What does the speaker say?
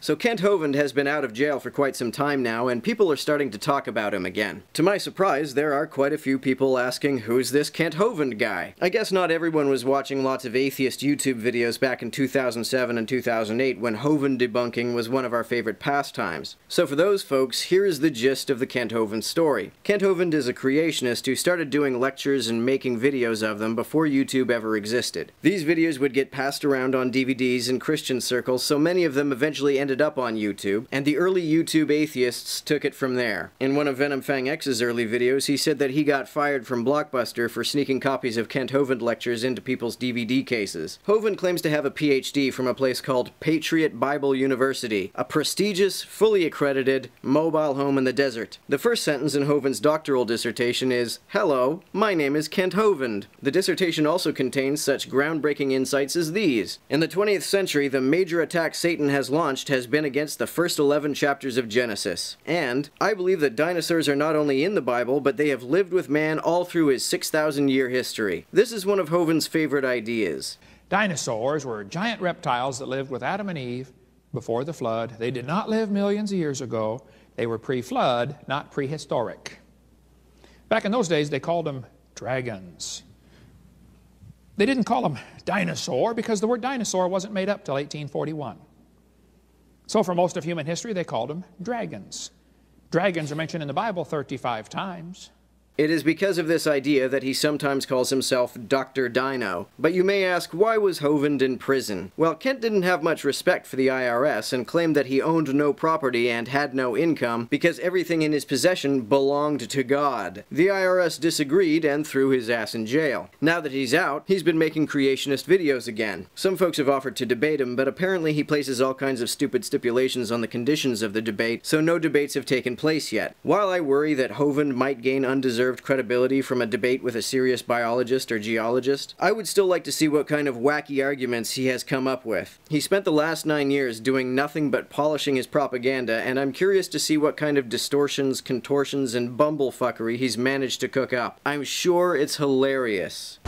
So Kent Hovind has been out of jail for quite some time now, and people are starting to talk about him again. To my surprise, there are quite a few people asking, who's this Kent Hovind guy? I guess not everyone was watching lots of atheist YouTube videos back in 2007 and 2008 when Hovind debunking was one of our favorite pastimes. So for those folks, here is the gist of the Kent Hovind story. Kent Hovind is a creationist who started doing lectures and making videos of them before YouTube ever existed. These videos would get passed around on DVDs in Christian circles, so many of them eventually ended up on YouTube, and the early YouTube atheists took it from there. In one of Venom Fang X's early videos, he said that he got fired from Blockbuster for sneaking copies of Kent Hovind lectures into people's DVD cases. Hovind claims to have a PhD from a place called Patriot Bible University, a prestigious, fully accredited, mobile home in the desert. The first sentence in Hovind's doctoral dissertation is, "Hello, my name is Kent Hovind." The dissertation also contains such groundbreaking insights as these. In the 20th century, the major attack Satan has launched has been against the first 11 chapters of Genesis. And I believe that dinosaurs are not only in the Bible, but they have lived with man all through his 6,000-year history. This is one of Hovind's favorite ideas. Dinosaurs were giant reptiles that lived with Adam and Eve before the flood. They did not live millions of years ago. They were pre-flood, not prehistoric. Back in those days, they called them dragons. They didn't call them dinosaur because the word dinosaur wasn't made up till 1841. So for most of human history, they called them dragons. Dragons are mentioned in the Bible 35 times. It is because of this idea that he sometimes calls himself Dr. Dino. But you may ask, why was Hovind in prison? Well, Kent didn't have much respect for the IRS and claimed that he owned no property and had no income because everything in his possession belonged to God. The IRS disagreed and threw his ass in jail. Now that he's out, he's been making creationist videos again. Some folks have offered to debate him, but apparently he places all kinds of stupid stipulations on the conditions of the debate, so no debates have taken place yet. While I worry that Hovind might gain undeserved credibility from a debate with a serious biologist or geologist, I would still like to see what kind of wacky arguments he has come up with. He spent the last 9 years doing nothing but polishing his propaganda, and I'm curious to see what kind of distortions, contortions, and bumblefuckery he's managed to cook up. I'm sure it's hilarious.